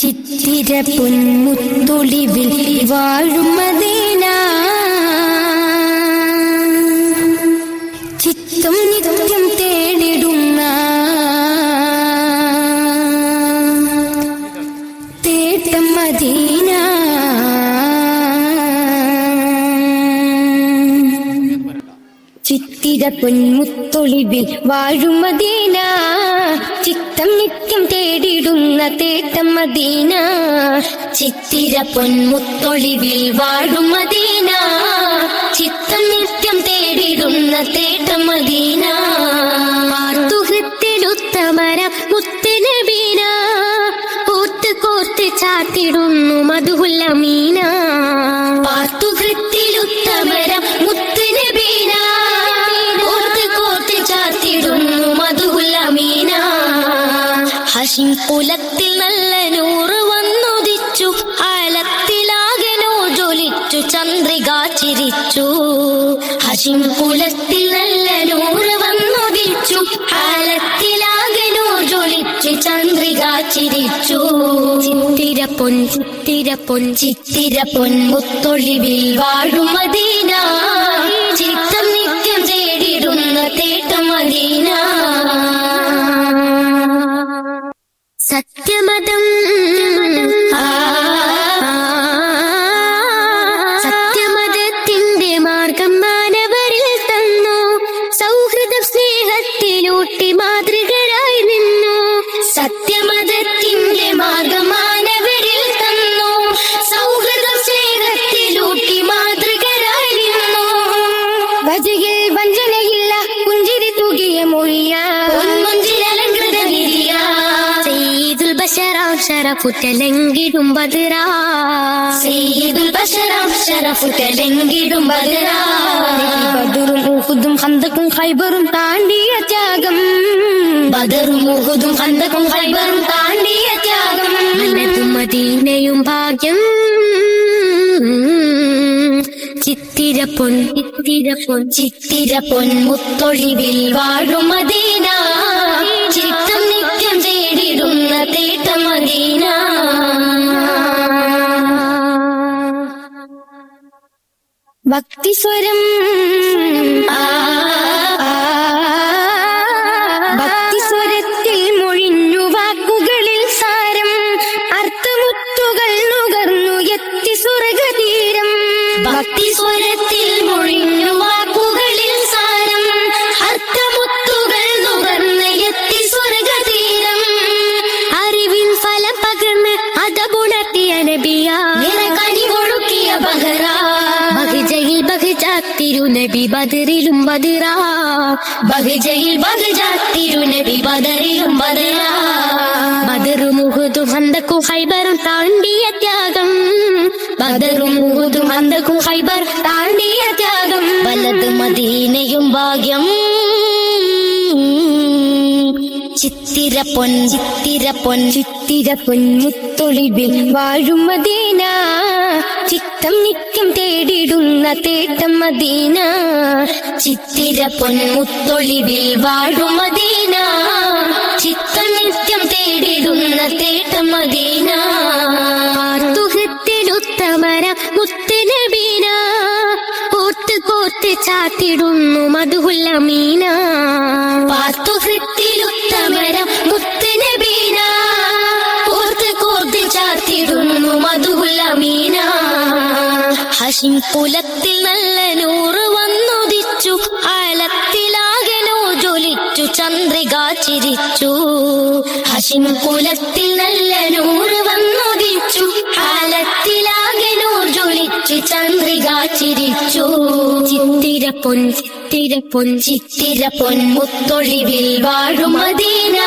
ചിത്തിര പൊന്മുത്തൊളിവിൽ വാഴും മദീന, ചിത്തം നിത്യം തേടിടുന്ന തേട്ടം മദീന. ചിത്തിര പൊന്മുത്തൊളിവിൽ വാഴും മദീന, ചിത്തം നിത്യം തേടിടുന്ന തേട്ടം മദീന. ചിത്തിര പൊന്മുത്തൊളിവിൽ വാഴും മദീന, ചിത്തം നിത്യം തേടിടുന്ന തേട്ടം മദീന. പാർത്തുഹൃത്തിലുത്തമര മുത്തുനബീന, കോർത്ത് കോർത്ത് ചാത്തിടുന്നു മധുഹുൽ അമീന. പാർത്തുഹൃത്തിലുത്തമര മുത്തുനബീന, കോർത്ത് കോർത്ത് ചാത്തിടുന്നു മധുഹുൽ അമീന. ഹശിം കുലത്തിൽ നല്ല നൂറ് വന്നുദിച്ചു, ആലത്തിലാകനോ ജ്വലിച്ചു ചന്ദ്രിക ചിരിച്ചു. ഹശിം കുലത്തിൽ നല്ല നൂറ് വന്നുദിച്ചു, ആലത്തിലാകനോ ജ്വലിച്ചു ചന്ദ്രിക ചിരിച്ചു. ചിത്തിര പൊൻ ചിത്തിര പൊൻ ചിത്തിര പൊൻ മുത്തൊളിവിൽ വാഴും മദീന, ചിത്തം നിത്യം തേടിടുന്ന തേട്ടം മദീന. സത്യമതം സത്യമതത്തിന്റെ മാർഗം മാനവരിൽ തന്നു, സൗഹൃദ സ്നേഹത്തിലൂട്ടി മാതൃകരായി നിന്നു. സത്യമതത്തിന്റെ മാർഗം മാനവരിൽ തന്നു, സൗഹൃദ സ്നേഹത്തിലൂട്ടി മാതൃകരായി നിന്നു. വജയിൽ വഞ്ചനയില്ല, പുഞ്ചിരി തൂകിയ മൊഴിയ പൊന്മുഞ്ചിരലങ്കൃത വിരിയ. ഷറഫുറ്റലെങ്കിടും ബദറ, സയ്യിദുൽ ബശറാം ഷറഫുറ്റലെങ്കിടും ബദറ. ബദറും ഉഹുദും ഖന്ദഖും ഖൈബറും താണ്ടിയ ത്യാഗം, ബദറും ഉഹുദും ഖന്ദഖും ഖൈബറും താണ്ടിയ ത്യാഗം. നല്ലതും മദീനയും ഭാഗ്യം, ചിത്തിര പൊൻ ചിത്തിര പൊൻ ചിത്തിര പൊൻ മുത്തൊളിവിൽ വാഴും മദീന, ചിത്തം നിത്യം തേടിടുന്ന തേട്ടം മദീന. ഭക്തിസ്വരം ഭക്തിസ്വരത്തിൽ മൊഴിഞ്ഞു വാക്കുകളിൽ സാരം, അർത്ഥമുത്തുകൾ നുകർന്നു എത്തി സ്വർഗതീരം. ഭക്തിസ്വരത്തിൽ മൊഴിഞ്ഞു വാക്കുകളിൽ സാരം, അർത്ഥമുത്തുകൾ നുകർന്ന് എത്തി സ്വർഗതീരം. അറിവിൻ ഫലം പകർന്ന് അതപുണർത്തിയ നബിയ, നിറകനി ഒഴുക്കിയ ബഹറ. ബഹജയിൽ ബഹജാത്തിരുനബി ബദറിലും ബദറ, ബഹജയിൽ ബഹജാത്തിരുനബി ബദറിലും ബദറ. ബദറും ഉഹുദും ഖന്ദഖും ഖൈബറും താണ്ടിയ ത്യാഗം, ബദറും ഉഹുദും ഖന്ദഖും ഖൈബർ താണ്ടിയ ത്യാഗം. വലത് മദീനയും ഭാഗ്യം, ചിത്തിര പൊൻ ചിത്തിര പൊൻ ചിത്തിര പൊൻ മുത്തൊളിവിൽ വാഴും മദീന, ചിത്തം നിത്യം തേടിടുന്ന തേട്ടം മദീന. ചിത്തിര പൊൻ മുത്തൊളിവിൽ വാഴും മദീന, ചിത്തം നിത്യം തേടിടുന്ന തേട്ടം മദീന. പാർത്തുഹൃത്തിലുത്തമര മുത്തുനബീന, കോർത്ത് കോർത്ത് ചാത്തിടുന്നു മധുഹുൽ അമീന. പാർത്തുഹൃത്തിലുത്തമര മുത്തുനബീന, കോർത്ത് കോർത്ത് ചാത്തിടുന്നു മധുഹുൽ അമീന. ഹശിം കുലത്തിൽ നല്ല നൂറ് വന്നുദിച്ചു, ആലത്തിലാകനോ ജ്വലിച്ചു ചന്ദ്രിക ചിരിച്ചു. ഹശിം കുലത്തിൽ നല്ല നൂറ് വന്നുദിച്ചു, ആലത്തിലാകനോ ജ്വലിച്ചു ചന്ദ്രിക ചിരിച്ചു. ചിത്തിര പൊൻ ചിത്തിര പൊൻ ചിത്തിര പൊൻ മുത്തൊളിവിൽ വാഴും മദീന,